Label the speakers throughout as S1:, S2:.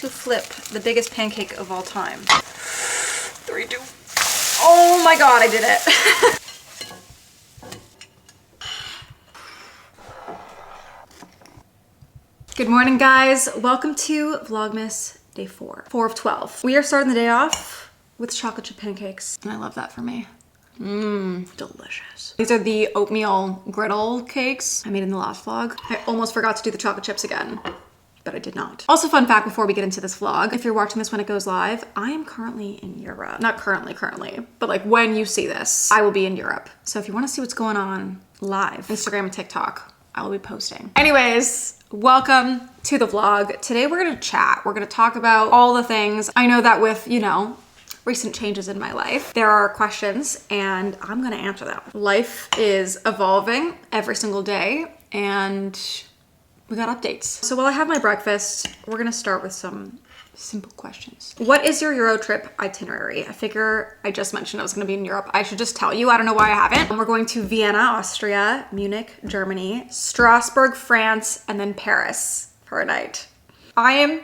S1: to flip the biggest pancake of all time. 3, 2. Oh my God, I did it. Good morning, guys. Welcome to Vlogmas day 4 of 12. We are starting the day off with chocolate chip pancakes, and I love that for me. Delicious. These are the oatmeal griddle cakes I made in the last vlog. I almost forgot to do the chocolate chips again, but I did not. Also, fun fact before we get into this vlog, if you're watching this when it goes live, I am currently in Europe. Not currently, but like when you see this, I will be in Europe. So if you want to see what's going on live, Instagram and TikTok, I will be posting. Anyways, welcome to the vlog. Today we're gonna chat. We're gonna talk about all the things. I know that with, you know, recent changes in my life, there are questions and I'm gonna answer them. Life is evolving every single day and we got updates. So while I have my breakfast, we're gonna start with some simple questions. What is your Euro trip itinerary? I figure I just mentioned I was gonna be in Europe. I should just tell you, I don't know why I haven't. We're going to Vienna, Austria, Munich, Germany, Strasbourg, France, and then Paris for a night. I am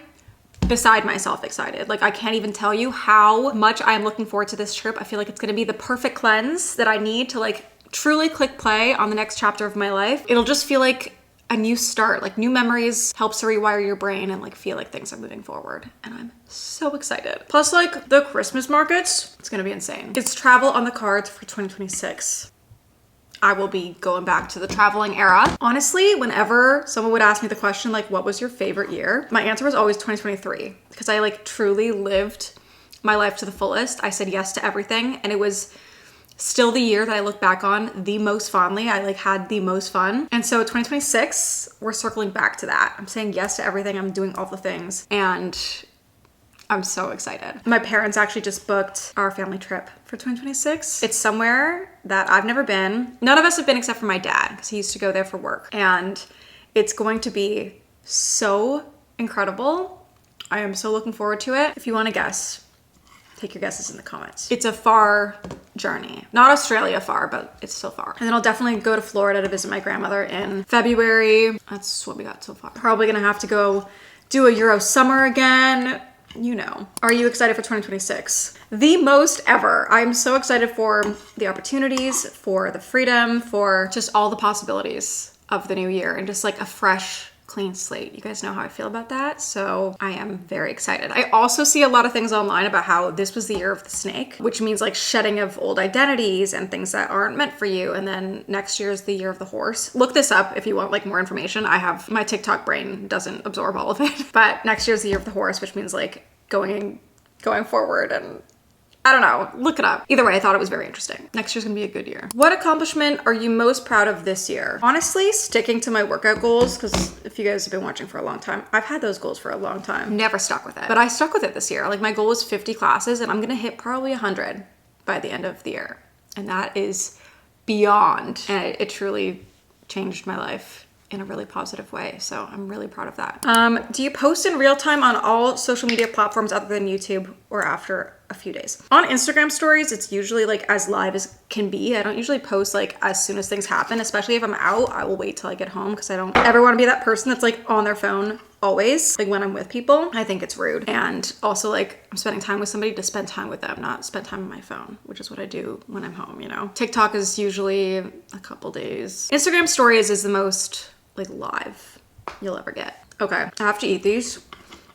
S1: beside myself excited. Like, I can't even tell you how much I'm looking forward to this trip. I feel like it's gonna be the perfect cleanse that I need to like truly click play on the next chapter of my life. It'll just feel like a new start, like new memories helps to rewire your brain and like feel like things are moving forward. And I'm so excited. Plus like the Christmas markets, it's gonna be insane. It's travel on the cards for 2026. I will be going back to the traveling era. Honestly, whenever someone would ask me the question, like, what was your favorite year? My answer was always 2023 because I like truly lived my life to the fullest. I said yes to everything and it was still the year that I look back on the most fondly. I like had the most fun. And so 2026, we're circling back to that. I'm saying yes to everything. I'm doing all the things and I'm so excited. My parents actually just booked our family trip for 2026. It's somewhere that I've never been. None of us have been except for my dad because he used to go there for work. And it's going to be so incredible. I am so looking forward to it. If you want to guess, take your guesses in the comments. It's a far journey. Not Australia far, but it's still far. And then I'll definitely go to Florida to visit my grandmother in February. That's what we got so far. Probably gonna have to go do a Euro summer again. You know. Are you excited for 2026? The most ever. I'm so excited for the opportunities, for the freedom, for just all the possibilities of the new year and just like a fresh, clean slate. You guys know how I feel about that. So I am very excited. I also see a lot of things online about how this was the year of the snake, which means like shedding of old identities and things that aren't meant for you. And then next year is the year of the horse. Look this up if you want like more information. I have my TikTok brain doesn't absorb all of it, but next year is the year of the horse, which means like going forward and I don't know, look it up. Either way, I thought it was very interesting. Next year's gonna be a good year. What accomplishment are you most proud of this year? Honestly, sticking to my workout goals, because if you guys have been watching for a long time, I've had those goals for a long time. Never stuck with it, but I stuck with it this year. Like my goal was 50 classes and I'm gonna hit probably 100 by the end of the year. And that is beyond, and it truly changed my life in a really positive way. So I'm really proud of that. Do you post in real time on all social media platforms other than YouTube or after a few days? On Instagram stories, it's usually like as live as can be. I don't usually post like as soon as things happen, especially if I'm out. I will wait till I get home because I don't ever want to be that person that's like on their phone always. Like when I'm with people, I think it's rude. And also like I'm spending time with somebody to spend time with them, not spend time on my phone, which is what I do when I'm home, you know? TikTok is usually a couple days. Instagram stories is the most like live you'll ever get. Okay, I have to eat these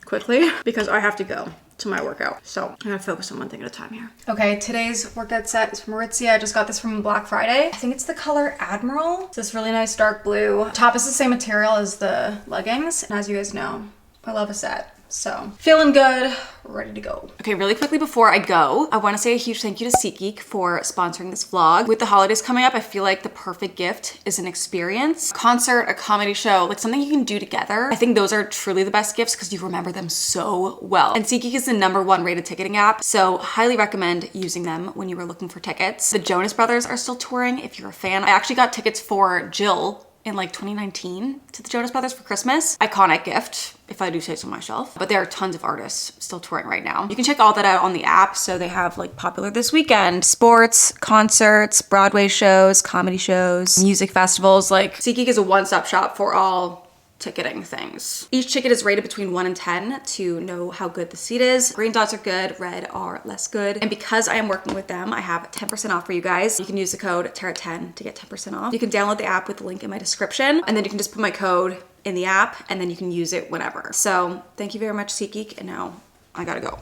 S1: quickly because I have to go to my workout. So I'm gonna focus on one thing at a time here. Okay, today's workout set is from Aritzia. I just got this from Black Friday. I think it's the color Admiral. It's this really nice dark blue. Top is the same material as the leggings. And as you guys know, I love a set. So feeling good, ready to go. Okay, really quickly before I go, I want to say a huge thank you to SeatGeek for sponsoring this vlog. With the holidays coming up, I feel like the perfect gift is an experience, a concert, a comedy show, like something you can do together. I think those are truly the best gifts because you remember them so well. And SeatGeek is the #1 rated ticketing app, so highly recommend using them when you are looking for tickets. The Jonas Brothers are still touring if you're a fan. I actually got tickets for Jill in like 2019 to the Jonas Brothers for Christmas. Iconic gift, if I do say so myself. But there are tons of artists still touring right now. You can check all that out on the app. So they have like popular this weekend, sports, concerts, Broadway shows, comedy shows, music festivals. Like SeatGeek is a one-stop shop for all ticketing things. Each ticket is rated between 1 and 10 to know how good the seat is. Green dots are good, red are less good. And because I am working with them, I have 10% off for you guys. You can use the code TARA10 to get 10% off. You can download the app with the link in my description, and then you can just put my code in the app, and then you can use it whenever. So thank you very much, SeatGeek, and now I gotta go.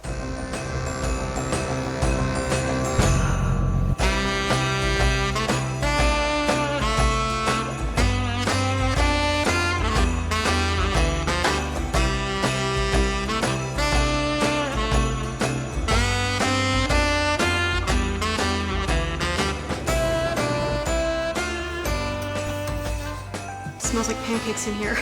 S1: It smells like pancakes in here.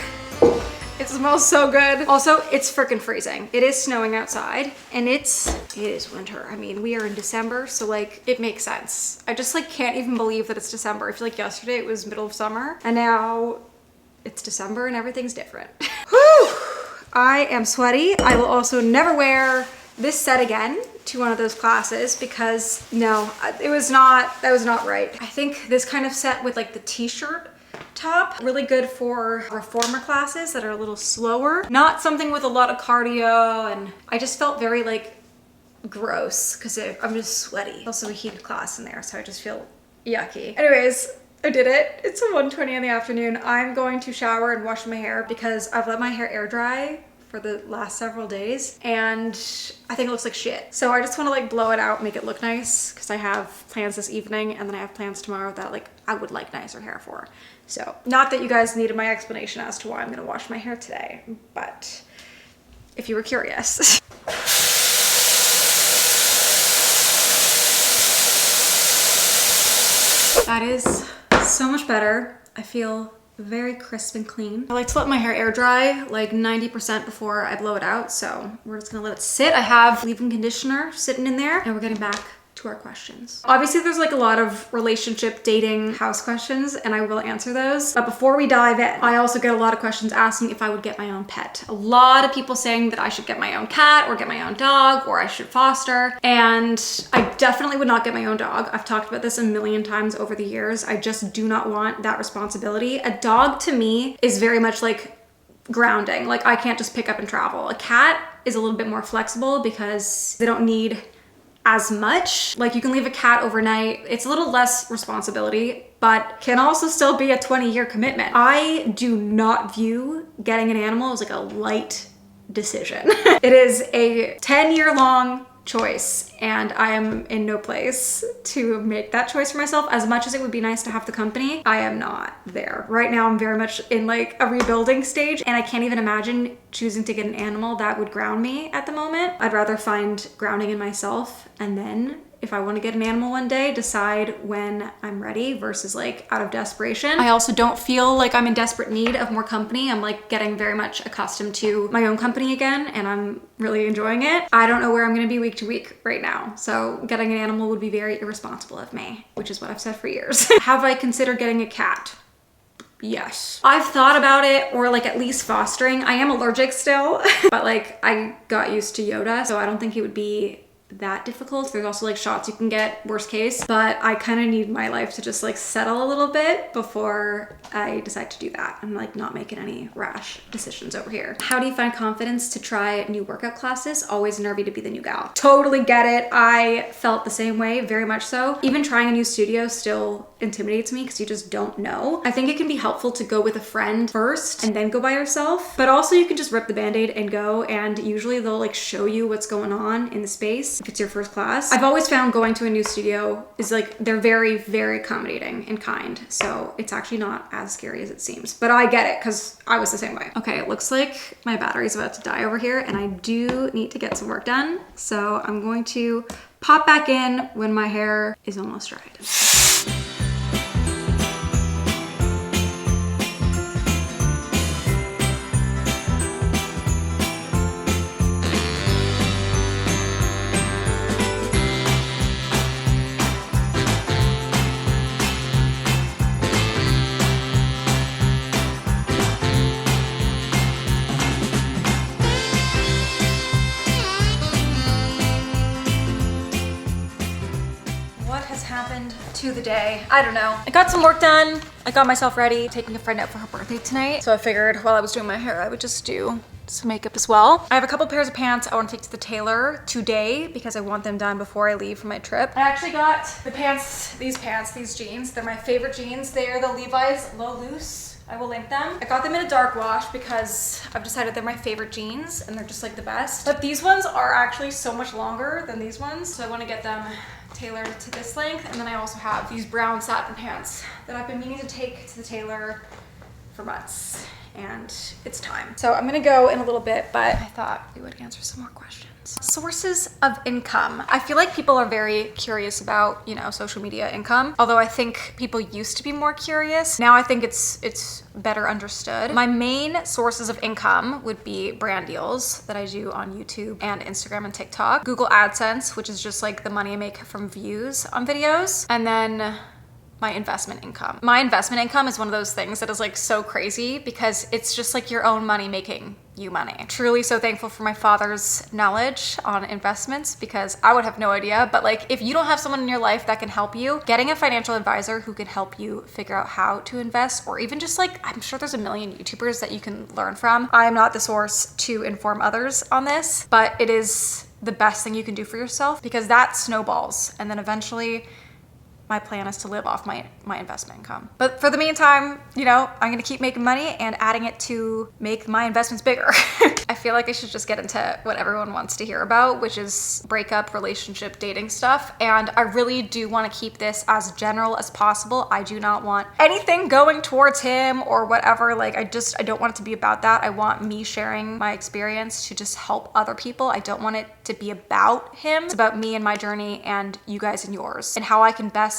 S1: It smells so good. Also, it's freaking freezing. It is snowing outside and it is winter. I mean, we are in December, so like it makes sense. I just like can't even believe that it's December. I feel like yesterday it was middle of summer and now it's December and everything's different. Whew! I am sweaty. I will also never wear this set again to one of those classes because no, that was not right. I think this kind of set with like the t-shirt top, really good for reformer classes that are a little slower. Not something with a lot of cardio, and I just felt very like gross because I'm just sweaty. Also a heated class in there, so I just feel yucky. Anyways, I did it. It's 1:20 in the afternoon. I'm going to shower and wash my hair because I've let my hair air dry for the last several days and I think it looks like shit. So I just want to like blow it out, make it look nice because I have plans this evening and then I have plans tomorrow that like I would like nicer hair for. So not that you guys needed my explanation as to why I'm gonna wash my hair today, but if you were curious. That is so much better. I feel very crisp and clean. I like to let my hair air dry like 90% before I blow it out, so we're just gonna let it sit. I have leave-in conditioner sitting in there and we're getting back to our questions. Obviously there's like a lot of relationship, dating, house questions and I will answer those. But before we dive in, I also get a lot of questions asking if I would get my own pet. A lot of people saying that I should get my own cat or get my own dog or I should foster. And I definitely would not get my own dog. I've talked about this a million times over the years. I just do not want that responsibility. A dog to me is very much like grounding. Like I can't just pick up and travel. A cat is a little bit more flexible because they don't need as much. Like you can leave a cat overnight. It's a little less responsibility, but can also still be a 20-year commitment. I do not view getting an animal as like a light decision. It is a 10-year-long choice and I am in no place to make that choice for myself. As much as it would be nice to have the company, I am not there. Right now I'm very much in like a rebuilding stage and I can't even imagine choosing to get an animal that would ground me at the moment. I'd rather find grounding in myself and then if I want to get an animal one day, decide when I'm ready versus like out of desperation. I also don't feel like I'm in desperate need of more company. I'm like getting very much accustomed to my own company again and I'm really enjoying it. I don't know where I'm going to be week to week right now. So getting an animal would be very irresponsible of me, which is what I've said for years. Have I considered getting a cat? Yes. I've thought about it or like at least fostering. I am allergic still, but like I got used to Yoda, so I don't think it would be that difficult. There's also like shots you can get worst case, but I kind of need my life to just like settle a little bit before I decide to do that. I'm like not making any rash decisions over here. How do you find confidence to try new workout classes? Always nervy to be the new gal. Totally get it. I felt the same way, very much so. Even trying a new studio still intimidates me because you just don't know. I think it can be helpful to go with a friend first and then go by yourself, but also you can just rip the band-aid and go, and usually they'll like show you what's going on in the space if it's your first class. I've always found going to a new studio is like, they're very, very accommodating and kind. So it's actually not as scary as it seems, but I get it because I was the same way. Okay, it looks like my battery's about to die over here and I do need to get some work done. So I'm going to pop back in when my hair is almost dried. To to the day. I don't know. I got some work done. I got myself ready, taking a friend out for her birthday tonight. So I figured while I was doing my hair, I would just do some makeup as well. I have a couple pairs of pants I want to take to the tailor today because I want them done before I leave for my trip. I actually got the pants, these jeans. They're my favorite jeans. They're the Levi's Low Loose. I will link them. I got them in a dark wash because I've decided they're my favorite jeans and they're just like the best. But these ones are actually so much longer than these ones. So I want to get them tailored to this length. And then I also have these brown satin pants that I've been meaning to take to the tailor for months. And it's time. So I'm gonna go in a little bit, but I thought we would answer some more questions. Sources of income. I feel like people are very curious about, you know, social media income. Although I think people used to be more curious. Now I think it's better understood. My main sources of income would be brand deals that I do on YouTube and Instagram and TikTok. Google AdSense, which is just like the money I make from views on videos. And then my investment income. My investment income is one of those things that is like so crazy because it's just like your own money making you money. Truly so thankful for my father's knowledge on investments because I would have no idea. But like if you don't have someone in your life that can help you, getting a financial advisor who can help you figure out how to invest, or even just like, I'm sure there's a million YouTubers that you can learn from. I am not the source to inform others on this, but it is the best thing you can do for yourself because that snowballs. And then eventually my plan is to live off my investment income. But for the meantime, you know, I'm gonna keep making money and adding it to make my investments bigger. I feel like I should just get into what everyone wants to hear about, which is breakup, relationship, dating stuff. And I really do wanna keep this as general as possible. I do not want anything going towards him or whatever. Like I don't want it to be about that. I want me sharing my experience to just help other people. I don't want it to be about him. It's about me and my journey and you guys and yours and how I can best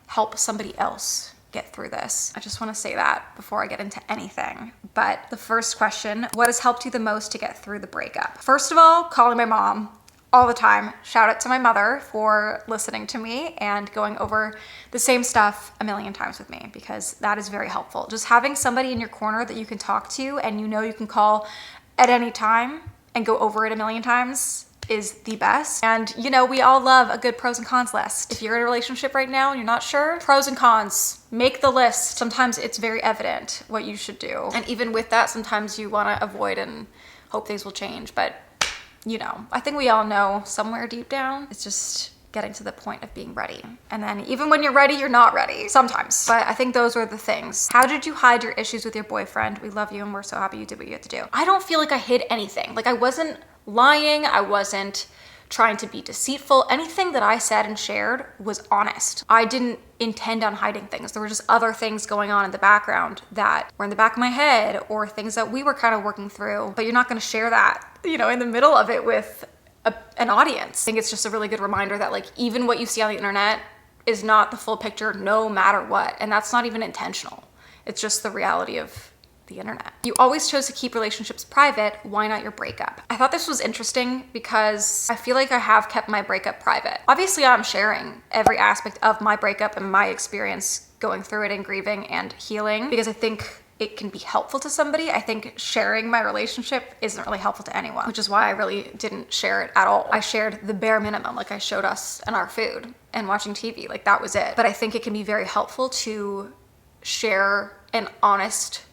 S1: help somebody else get through this. I just want to say that before I get into anything. But the first question, what has helped you the most to get through the breakup? First of all, calling my mom all the time. Shout out to my mother for listening to me and going over the same stuff a million times with me because that is very helpful. Just having somebody in your corner that you can talk to and you know you can call at any time and go over it a million times is the best. And you know, we all love a good pros and cons list. If you're in a relationship right now and you're not sure, pros and cons, make the list. Sometimes it's very evident what you should do. And even with that, sometimes you wanna avoid and hope things will change. But you know, I think we all know somewhere deep down, it's just getting to the point of being ready. And then even when you're ready, you're not ready sometimes. But I think those were the things. How did you hide your issues with your boyfriend? We love you and we're so happy you did what you had to do. I don't feel like I hid anything. Like I wasn't lying, I wasn't trying to be deceitful. Anything that I said and shared was honest. I didn't intend on hiding things. There were just other things going on in the background that were in the back of my head or things that we were kind of working through, but you're not gonna share that, you know, in the middle of it with an audience. I think it's just a really good reminder that like even what you see on the internet is not the full picture no matter what. And that's not even intentional. It's just the reality of the internet. You always chose to keep relationships private. Why not your breakup? I thought this was interesting because I feel like I have kept my breakup private. Obviously, I'm sharing every aspect of my breakup and my experience going through it and grieving and healing because I think it can be helpful to somebody. I think sharing my relationship isn't really helpful to anyone, which is why I really didn't share it at all. I shared the bare minimum, like I showed us and our food and watching TV, like that was it. But I think it can be very helpful to share an honest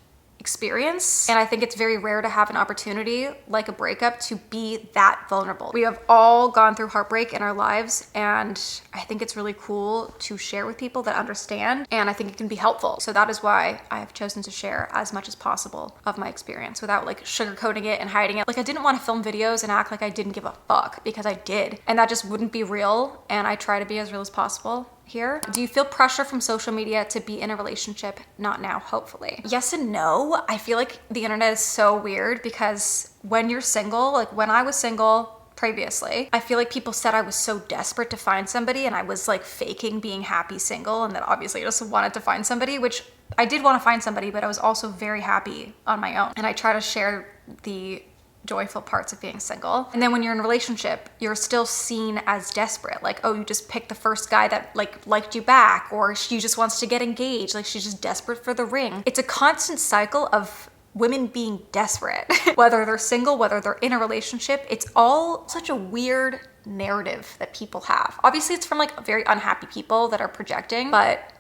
S1: experience. And I think it's very rare to have an opportunity like a breakup to be that vulnerable. We have all gone through heartbreak in our lives, and I think it's really cool to share with people that understand, and I think it can be helpful. So that is why I have chosen to share as much as possible of my experience without like sugarcoating it and hiding it. Like I didn't want to film videos and act like I didn't give a fuck because I did, and that just wouldn't be real, and I try to be as real as possible here. Do you feel pressure from social media to be in a relationship? Not now, hopefully. Yes and no. I feel like the internet is so weird because when you're single, like when I was single previously, I feel like people said I was so desperate to find somebody and I was like faking being happy single and that obviously I just wanted to find somebody, which I did want to find somebody, but I was also very happy on my own. And I try to share the joyful parts of being single. And then when you're in a relationship, you're still seen as desperate. Like, oh, you just picked the first guy that like liked you back, or she just wants to get engaged. Like she's just desperate for the ring. It's a constant cycle of women being desperate, whether they're single, whether they're in a relationship. It's all such a weird narrative that people have. Obviously it's from like very unhappy people that are projecting, but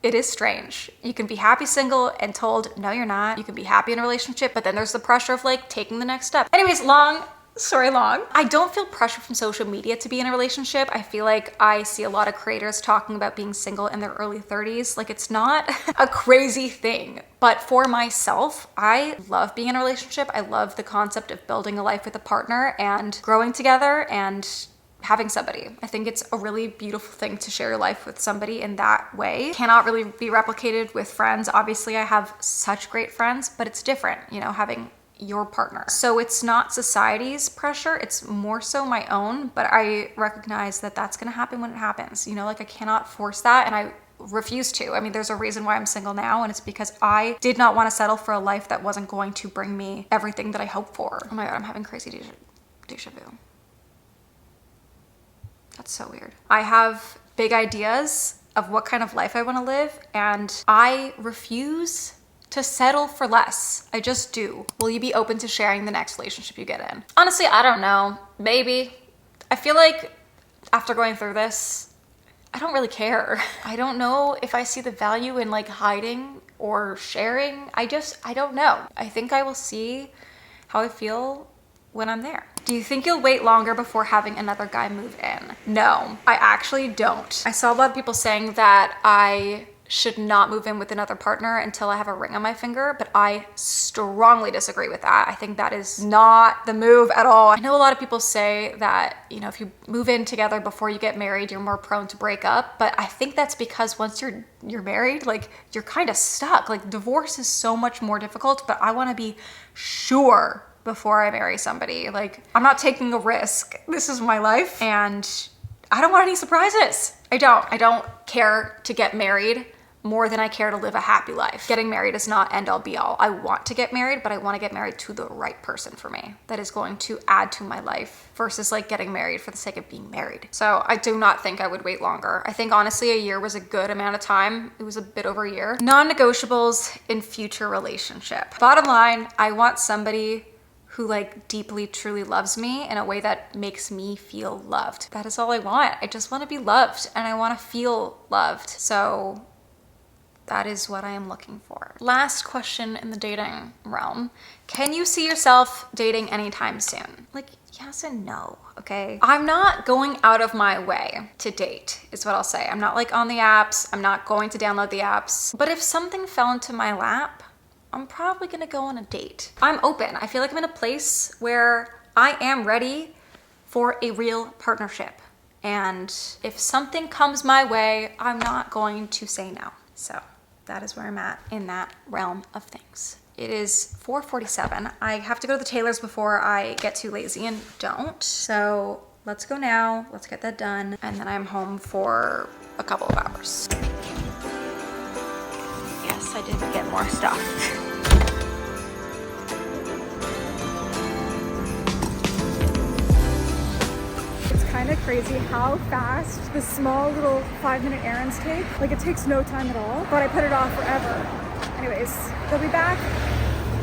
S1: it is strange. You can be happy single and told, no, you're not. You can be happy in a relationship, but then there's the pressure of like taking the next step. Anyways, long story long. I don't feel pressure from social media to be in a relationship. I feel like I see a lot of creators talking about being single in their early 30s. Like it's not a crazy thing. But for myself, I love being in a relationship. I love the concept of building a life with a partner and growing together and having somebody. I think it's a really beautiful thing to share your life with somebody in that way. Cannot really be replicated with friends. Obviously, I have such great friends, but it's different, you know, having your partner. So it's not society's pressure, it's more so my own, but I recognize that that's gonna happen when it happens. You know, like I cannot force that, and I refuse to. I mean, there's a reason why I'm single now, and it's because I did not want to settle for a life that wasn't going to bring me everything that I hoped for. Oh my God, I'm having crazy deja vu. That's so weird. I have big ideas of what kind of life I want to live, and I refuse to settle for less. I just do. Will you be open to sharing the next relationship you get in? Honestly, I don't know. Maybe. I feel like after going through this, I don't really care. I don't know if I see the value in like hiding or sharing. I don't know. I think I will see how I feel when I'm there. Do you think you'll wait longer before having another guy move in? No, I actually don't. I saw a lot of people saying that I should not move in with another partner until I have a ring on my finger, but I strongly disagree with that. I think that is not the move at all. I know a lot of people say that, you know, if you move in together before you get married, you're more prone to break up, but I think that's because once you're married, like you're kind of stuck. Like divorce is so much more difficult, but I want to be sure before I marry somebody. Like I'm not taking a risk. This is my life and I don't want any surprises. I don't care to get married more than I care to live a happy life. Getting married is not end all be all. I want to get married, but I want to get married to the right person for me that is going to add to my life versus like getting married for the sake of being married. So I do not think I would wait longer. I think honestly a year was a good amount of time. It was a bit over a year. Non-negotiables in future relationship. Bottom line, I want somebody who like deeply, truly loves me in a way that makes me feel loved. That is all I want. I just want to be loved and I want to feel loved. So that is what I am looking for. Last question in the dating realm. Can you see yourself dating anytime soon? Like, yes and no, okay? I'm not going out of my way to date, is what I'll say. I'm not like on the apps. I'm not going to download the apps. But if something fell into my lap, I'm probably gonna go on a date. I'm open. I feel like I'm in a place where I am ready for a real partnership. And if something comes my way, I'm not going to say no. So that is where I'm at in that realm of things. It is 4:47. I have to go to the tailor's before I get too lazy and don't. So let's go now, let's get that done. And then I'm home for a couple of hours. Yes, I did get more stuff. It's kind of crazy how fast the small little 5-minute errands take. Like it takes no time at all, but I put it off forever. Anyways, they'll be back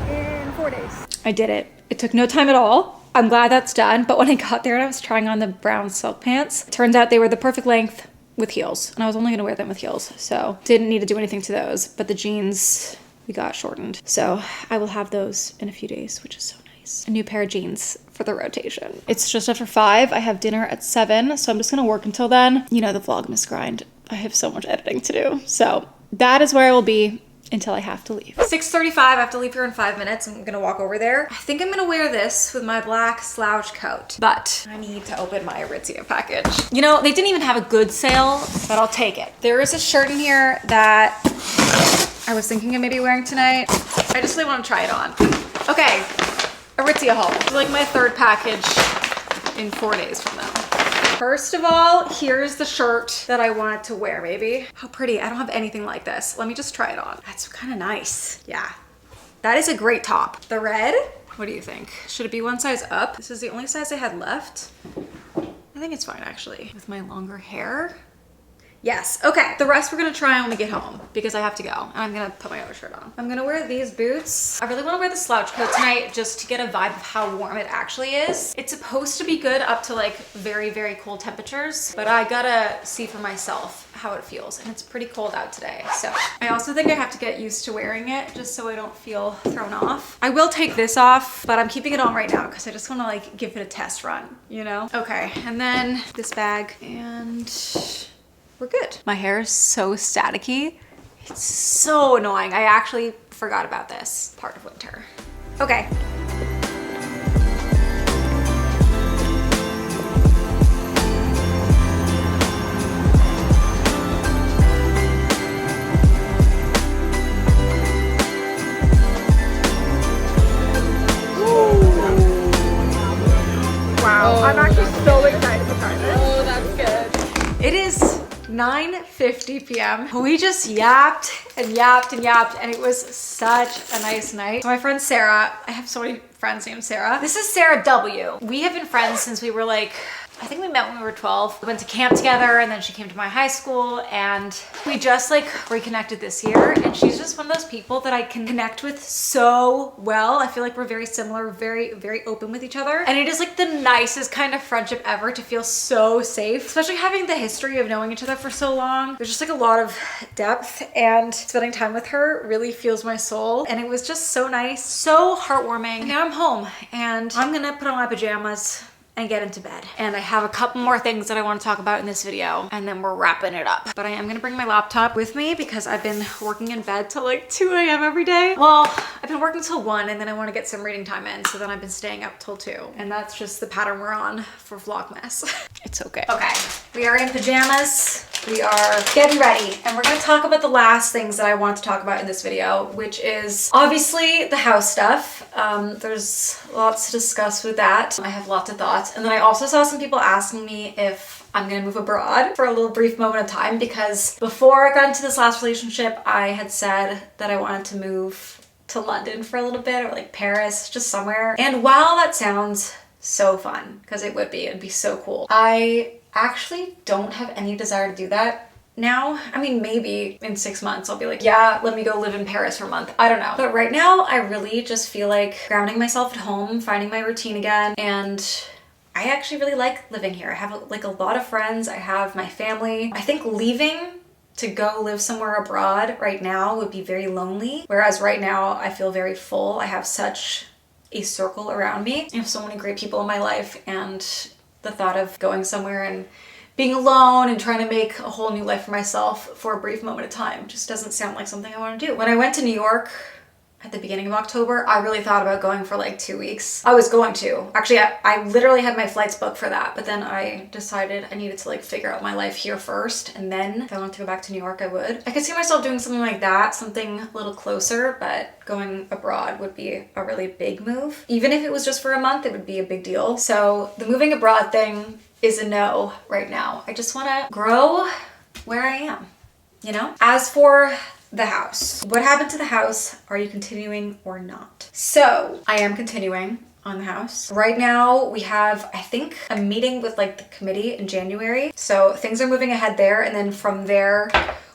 S1: in 4 days. I did it. It took no time at all. I'm glad that's done, but when I got there and I was trying on the brown silk pants, it turns out they were the perfect length with heels, and I was only gonna wear them with heels, so didn't need to do anything to those, but the jeans, we got shortened. So I will have those in a few days, which is so nice. A new pair of jeans for the rotation. It's just after 5, I have dinner at 7, so I'm just gonna work until then. You know the Vlogmas grind. I have so much editing to do. So that is where I will be until I have to leave. 6:35, I have to leave here in 5 minutes. I'm gonna walk over there. I think I'm gonna wear this with my black slouch coat, but I need to open my Aritzia package. You know, they didn't even have a good sale, but I'll take it. There is a shirt in here that I was thinking of maybe wearing tonight. I just really want to try it on. Okay, Aritzia haul. It's like my 3rd package in 4 days from now. First of all, here's the shirt that I wanted to wear, baby. How pretty. I don't have anything like this. Let me just try it on. That's kind of nice. Yeah, that is a great top. The red, what do you think? Should it be one size up? This is the only size I had left. I think it's fine actually. With my longer hair, Yes, okay. The rest we're gonna try when we get home because I have to go and I'm gonna put my other shirt on. I'm gonna wear these boots. I really wanna wear the slouch coat tonight just to get a vibe of how warm it actually is. It's supposed to be good up to like very, very cold temperatures, but I gotta see for myself how it feels, and it's pretty cold out today. So I also think I have to get used to wearing it just so I don't feel thrown off. I will take this off, but I'm keeping it on right now because I just wanna like give it a test run, you know? Okay, and then this bag, and we're good. My hair is so staticky. It's so annoying. I actually forgot about this part of winter. Okay.
S2: Wow, I'm actually so excited to try this.
S1: Oh, that's good. It is 9:50 p.m. We just yapped and yapped and yapped, and it was such a nice night. So my friend Sarah, I have so many friends named Sarah. This is Sarah W. We have been friends since we were like, I think we met when we were 12. We went to camp together, and then she came to my high school, and we just like reconnected this year. And she's just one of those people that I can connect with so well. I feel like we're very similar, very, very open with each other. And it is like the nicest kind of friendship ever to feel so safe, especially having the history of knowing each other for so long. There's just like a lot of depth, and spending time with her really fuels my soul. And it was just so nice, so heartwarming. Now I'm home, and I'm gonna put on my pajamas and get into bed. And I have a couple more things that I want to talk about in this video, and then we're wrapping it up. But I am gonna bring my laptop with me because I've been working in bed till like 2 a.m. every day. Well, I've been working till 1, and then I want to get some reading time in, so then I've been staying up till 2. And that's just the pattern we're on for Vlogmas. It's okay. Okay, we are in pajamas. We are getting ready, and we're gonna talk about the last things that I want to talk about in this video, which is obviously the house stuff. There's lots to discuss with that. I have lots of thoughts. And then I also saw some people asking me if I'm gonna move abroad for a little brief moment of time, because before I got into this last relationship, I had said that I wanted to move to London for a little bit, or like Paris, just somewhere. And while that sounds so fun, because it'd be so cool, I actually don't have any desire to do that now. I mean, maybe in 6 months I'll be like, yeah, let me go live in Paris for a month. I don't know. But right now I really just feel like grounding myself at home, finding my routine again, and I actually really like living here. I have like a lot of friends. I have my family. I think leaving to go live somewhere abroad right now would be very lonely. Whereas right now I feel very full. I have such a circle around me. I have so many great people in my life, and the thought of going somewhere and being alone and trying to make a whole new life for myself for a brief moment of time just doesn't sound like something I want to do. When I went to New York at the beginning of October, I really thought about going for like 2 weeks. I was going to. Actually, I literally had my flights booked for that, but then I decided I needed to like figure out my life here first, and then if I wanted to go back to New York, I would. I could see myself doing something like that, something a little closer, but going abroad would be a really big move. Even if it was just for a month, it would be a big deal. So the moving abroad thing is a no right now. I just want to grow where I am, you know? As for the house, what happened to the house? Are you continuing or not? So I am continuing on the house. Right now we have, I think, a meeting with like the committee in January. So things are moving ahead there, and then from there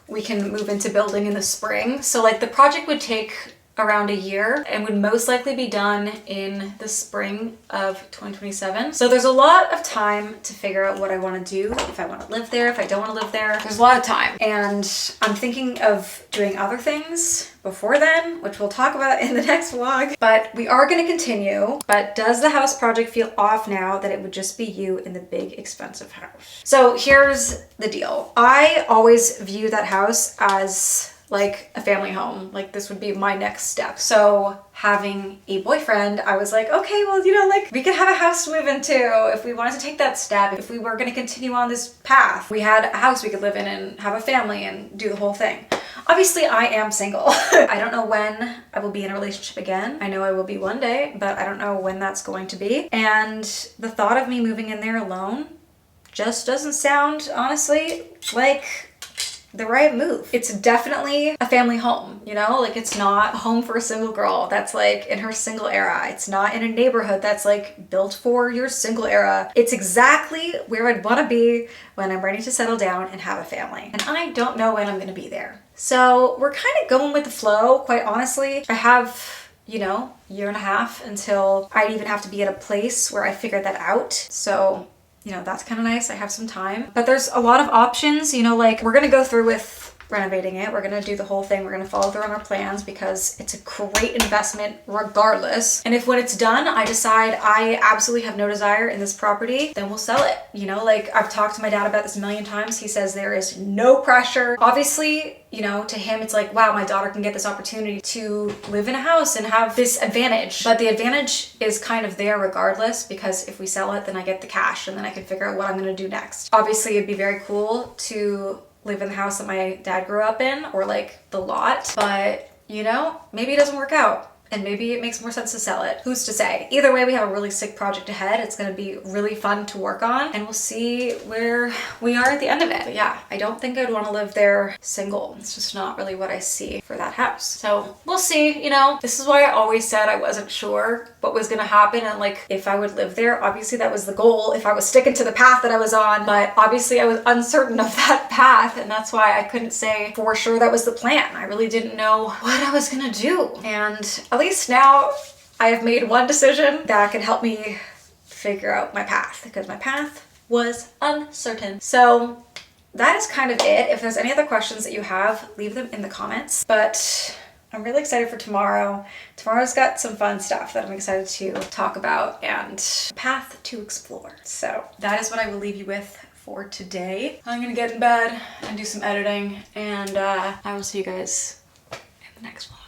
S1: we can move into building in the spring. So like the project would take around a year and would most likely be done in the spring of 2027. So there's a lot of time to figure out what I want to do, if I want to live there, if I don't want to live there. There's a lot of time, and I'm thinking of doing other things before then, which we'll talk about in the next vlog. But we are going to continue. But does the house project feel off now that it would just be you in the big expensive house? So here's the deal. I always view that house as like a family home. Like this would be my next step. So having a boyfriend, I was like, okay, well, you know, like we could have a house to move into if we wanted to take that step, if we were going to continue on this path. We had a house we could live in and have a family and do the whole thing. Obviously, I am single. I don't know when I will be in a relationship again. I know I will be one day, but I don't know when that's going to be. And the thought of me moving in there alone just doesn't sound, honestly, like the right move. It's definitely a family home, you know? Like it's not a home for a single girl that's like in her single era. It's not in a neighborhood that's like built for your single era. It's exactly where I'd want to be when I'm ready to settle down and have a family. And I don't know when I'm going to be there. So we're kind of going with the flow, quite honestly. I have, you know, year and a half until I'd even have to be at a place where I figure that out. So, you know, that's kind of nice. I have some time. But there's a lot of options, you know, like we're going to go through with renovating it. We're going to do the whole thing. We're going to follow through on our plans because it's a great investment regardless. And if when it's done, I decide I absolutely have no desire in this property, then we'll sell it. You know, like I've talked to my dad about this a million times. He says there is no pressure. Obviously, you know, to him, it's like, wow, my daughter can get this opportunity to live in a house and have this advantage. But the advantage is kind of there regardless, because if we sell it, then I get the cash and then I can figure out what I'm going to do next. Obviously, it'd be very cool to live in the house that my dad grew up in, or like the lot, but you know, maybe it doesn't work out. And maybe it makes more sense to sell it. Who's to say? Either way, we have a really sick project ahead. It's gonna be really fun to work on, and we'll see where we are at the end of it. But yeah, I don't think I'd wanna live there single. It's just not really what I see for that house. So we'll see, you know. This is why I always said I wasn't sure what was gonna happen and like if I would live there. Obviously that was the goal if I was sticking to the path that I was on, but obviously I was uncertain of that path, and that's why I couldn't say for sure that was the plan. I really didn't know what I was gonna do. And at least now I have made one decision that can help me figure out my path, because my path was uncertain. So that is kind of it. If there's any other questions that you have, leave them in the comments. But I'm really excited for tomorrow. Tomorrow's got some fun stuff that I'm excited to talk about and path to explore. So that is what I will leave you with for today. I'm gonna get in bed and do some editing, and I will see you guys in the next vlog.